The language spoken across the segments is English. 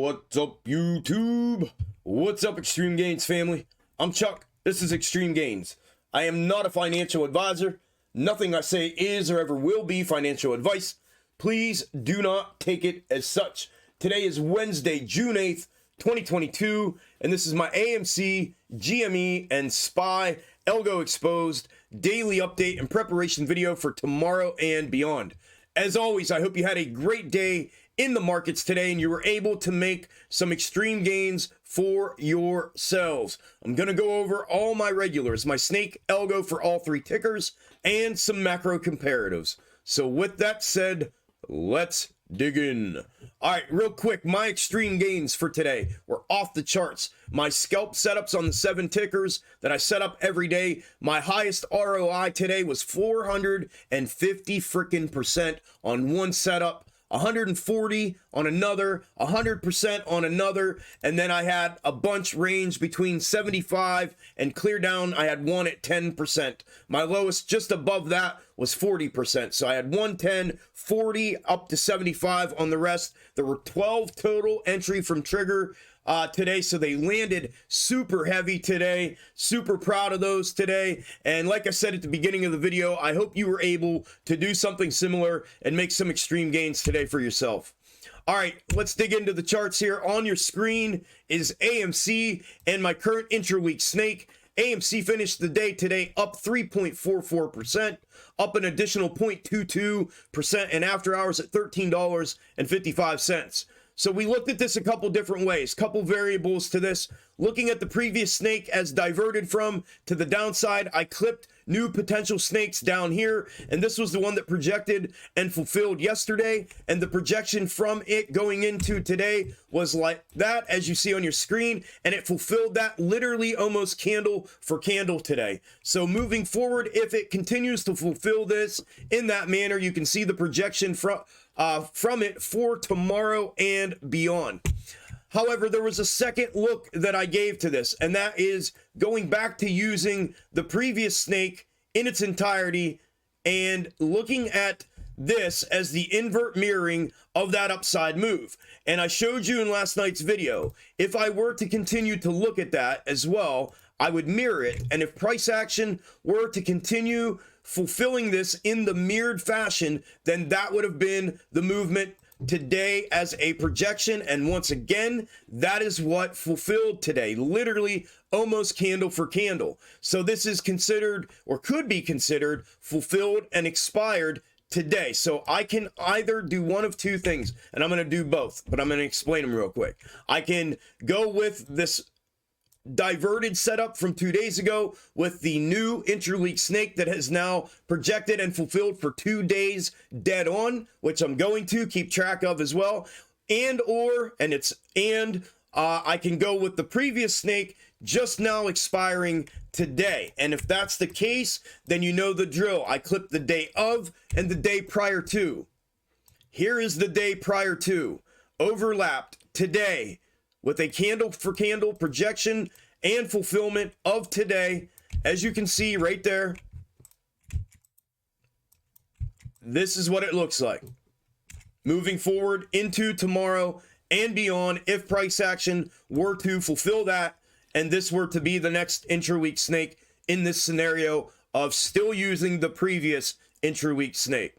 What's up, YouTube? What's up, Xtreme Gainz family? I'm Chuck. This is Xtreme Gainz. I am not a financial advisor. Nothing I say is or ever will be financial advice. Please do not take it as such. Today is Wednesday, June 8th, 2022, and this is my AMC, GME, and SPY Algo Exposed daily update and preparation video for tomorrow and beyond. As always, I hope you had a great day in the markets today and you were able to make some extreme gains for yourselves. I'm going to go over all my regulars, my snake Algo for all three tickers, and some macro comparatives. So with that said, let's dig in. All right, real quick, my extreme gains for today were off the charts. My scalp setups on the 7 tickers that I set up every day, my highest ROI today was 450 freaking percent on one setup, 140 on another, 100% on another, and then I had a bunch range between 75 and clear down. I had one at 10%. My lowest just above that was 40%. So I had 110, 40 up to 75 on the rest. There were 12 total entry from trigger today, so they landed super heavy today. Super proud of those today, and like I said at the beginning of the video, I hope you were able to do something similar and make some extreme gains today for yourself. All right, let's dig into the charts here. On your screen is AMC and my current intra-week snake. AMC finished the day today up 3.44%, up an additional 0.22% in after hours at $13.55. So we looked at this a couple different ways, couple variables to this. Looking at the previous snake as diverted from to the downside, I clipped new potential snakes down here, and this was the one that projected and fulfilled yesterday, and the projection from it going into today was like that, as you see on your screen, and it fulfilled that literally almost candle for candle today. So moving forward, if it continues to fulfill this in that manner, you can see the projection from it for tomorrow and beyond. However, there was a second look that I gave to this, and that is going back to using the previous snake in its entirety and looking at this as the invert mirroring of that upside move. And I showed you in last night's video, if I were to continue to look at that as well, I would mirror it. And if price action were to continue fulfilling this in the mirrored fashion, then that would have been the movement today as a projection. And once again, that is what fulfilled today, literally almost candle for candle. So this is considered, or could be considered, fulfilled and expired today. So I can either do one of two things, and I'm going to do both, but I'm going to explain them real quick. I can go with this diverted setup from 2 days ago with the new interleague snake that has now projected and fulfilled for 2 days dead on, which I'm going to keep track of as well. I can go with the previous snake just now expiring today. And if that's the case, then you know the drill. I clipped the day of and the day prior to. Here is the day prior to, overlapped today with a candle for candle projection and fulfillment of today. As you can see right there, this is what it looks like. Moving forward into tomorrow and beyond, if price action were to fulfill that, and this were to be the next intra-week snake in this scenario of still using the previous intra-week snake.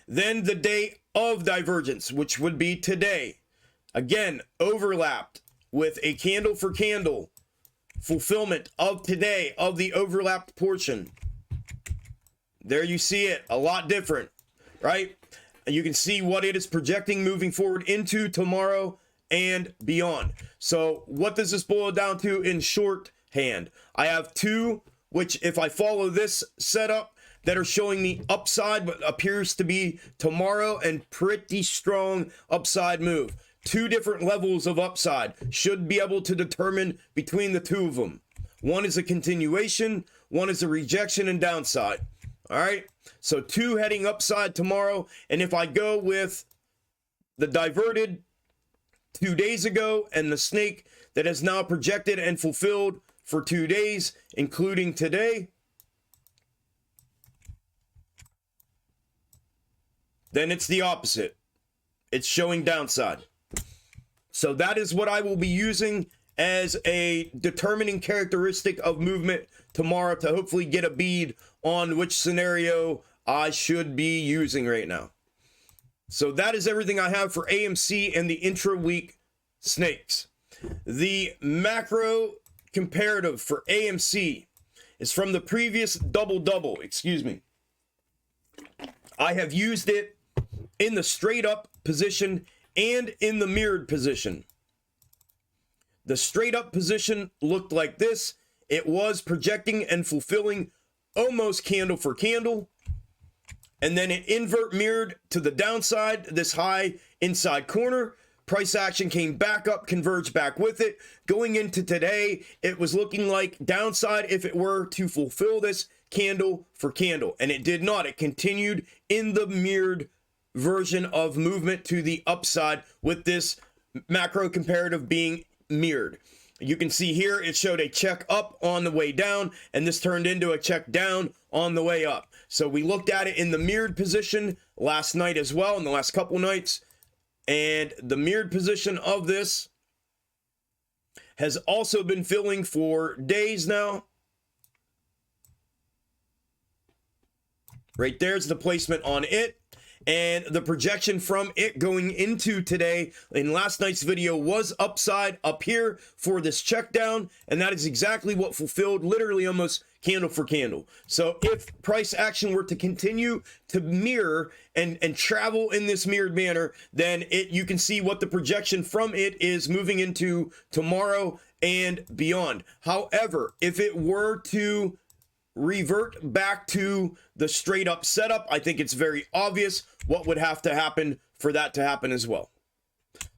Then the day of divergence, which would be today, again, overlapped with a candle for candle fulfillment of today of the overlapped portion. There you see it, a lot different, right? And you can see what it is projecting moving forward into tomorrow and beyond. So what does this boil down to in shorthand? I have two, which if I follow this setup, that are showing me upside, but appears to be tomorrow and pretty strong upside move. Two different levels of upside. Should be able to determine between the two of them. One is a continuation, one is a rejection and downside. All right, so two heading upside tomorrow. And if I go with the diverted 2 days ago and the snake that has now projected and fulfilled for 2 days, including today, then it's the opposite. It's showing downside. So that is what I will be using as a determining characteristic of movement tomorrow to hopefully get a bead on which scenario I should be using right now. So that is everything I have for AMC and the intra-week snakes. The macro comparative for AMC is from the previous double-double, excuse me. I have used it in the straight up position and in the mirrored position. The straight up position looked like this. It was projecting and fulfilling almost candle for candle. And then it invert mirrored to the downside, this high inside corner. Price action came back up, converged back with it. Going into today, it was looking like downside if it were to fulfill this candle for candle. And it did not. It continued in the mirrored version of movement to the upside with this macro comparative being mirrored. You can see here it showed a check up on the way down, and this turned into a check down on the way up. So we looked at it in the mirrored position last night as well, in the last couple nights. And the mirrored position of this has also been filling for days now. Right there's the placement on it. And the projection from it going into today in last night's video was upside up here for this check down. And that is exactly what fulfilled, literally almost candle for candle. So if price action were to continue to mirror and travel in this mirrored manner, then you can see what the projection from it is moving into tomorrow and beyond. However, if it were to revert back to the straight up setup, I think it's very obvious what would have to happen for that to happen as well.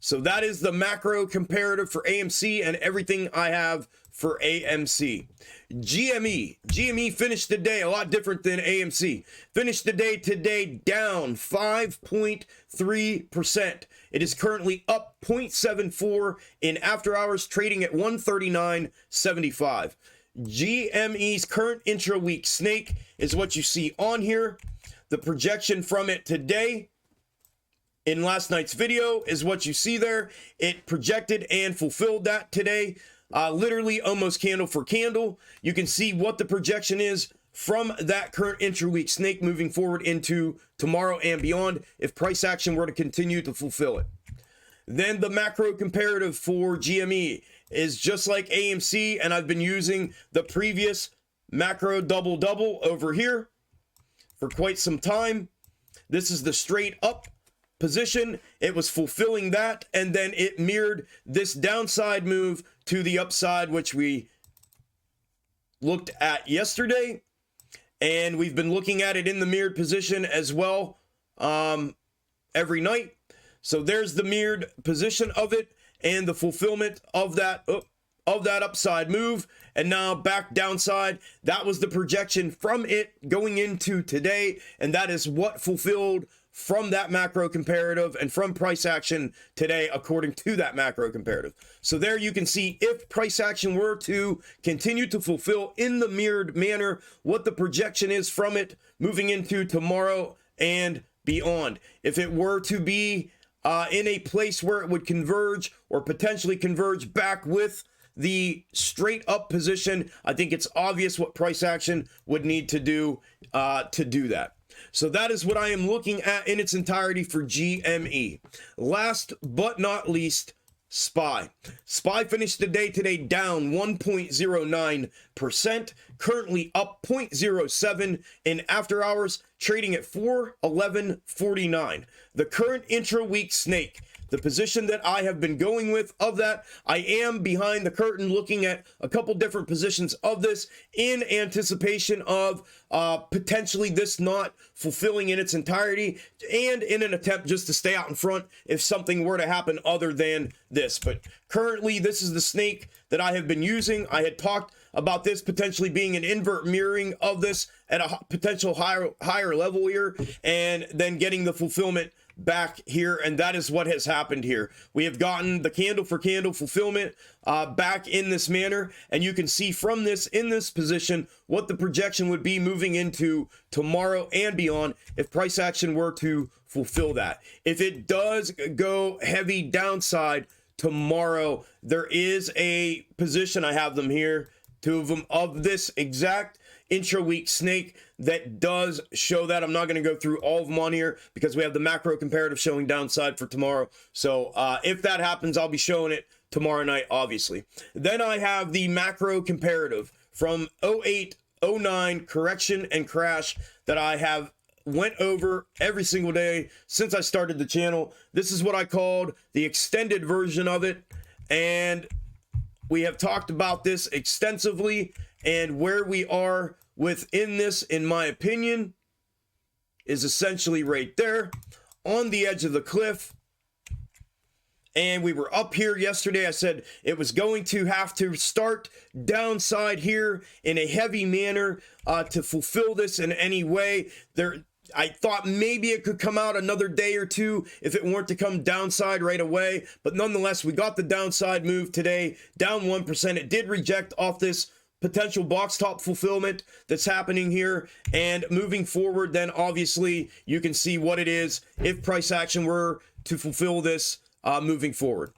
So that is the macro comparative for AMC and everything I have for AMC. GME finished the day a lot different than AMC. Finished the day today down 5.3%. It is currently up 0.74 in after hours, trading at 139.75. GME's current intra-week snake is what you see on here. The projection from it today in last night's video is what you see there. It projected and fulfilled that today, literally almost candle for candle. You can see what the projection is from that current intra-week snake moving forward into tomorrow and beyond if price action were to continue to fulfill it. Then the macro comparative for GME is just like AMC, and I've been using the previous macro double-double over here for quite some time. This is the straight up position. It was fulfilling that, and then it mirrored this downside move to the upside, which we looked at yesterday, and we've been looking at it in the mirrored position as well every night. So there's the mirrored position of it and the fulfillment of that upside move, and now back downside. That was the projection from it going into today, and that is what fulfilled from that macro comparative and from price action today according to that macro comparative. So there you can see if price action were to continue to fulfill in the mirrored manner, what the projection is from it moving into tomorrow and beyond. If it were to be in a place where it would converge or potentially converge back with the straight up position, I think it's obvious what price action would need to do that. So that is what I am looking at in its entirety for GME. Last but not least, SPY. SPY finished the day today down 1.09%, currently up 0.07 in after hours, trading at 411.49. The current intra-week snake, the position that I have been going with of that, I am behind the curtain looking at a couple different positions of this in anticipation of potentially this not fulfilling in its entirety and in an attempt just to stay out in front if something were to happen other than this. But currently, this is the snake that I have been using. I had talked about this potentially being an invert mirroring of this at a potential higher level here, and then getting the fulfillment back here, and that is what has happened here. We have gotten the candle for candle fulfillment back in this manner, and you can see from this in this position what the projection would be moving into tomorrow and beyond if price action were to fulfill that. If it does go heavy downside tomorrow. There is a position, I have them here, 2 of them, of this exact intra-week snake that does show that. I'm not going to go through all of them on here because we have the macro comparative showing downside for tomorrow. So if that happens, I'll be showing it tomorrow night, obviously. Then I have the macro comparative from 08, 09 correction and crash that I have went over every single day since I started the channel. This is what I called the extended version of it, and we have talked about this extensively, and where we are within this, in my opinion, is essentially right there on the edge of the cliff. And we were up here yesterday. I said it was going to have to start downside here in a heavy manner to fulfill this in any way. I thought maybe it could come out another day or two if it weren't to come downside right away. But nonetheless, we got the downside move today, down 1%. It did reject off this potential box top fulfillment that's happening here. And moving forward, then obviously you can see what it is if price action were to fulfill this moving forward.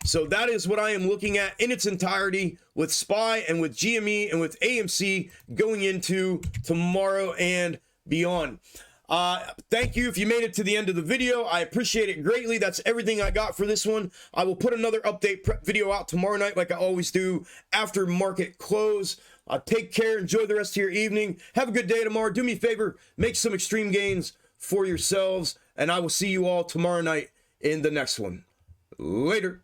So that is what I am looking at in its entirety with SPY and with GME and with AMC going into tomorrow and beyond. Thank you if you made it to the end of the video. I appreciate it greatly. That's everything I got for this one. I will put another update prep video out tomorrow night like I always do after market close. Take care. Enjoy the rest of your evening. Have a good day tomorrow. Do me a favor. Make some extreme gains for yourselves. And I will see you all tomorrow night in the next one. Later.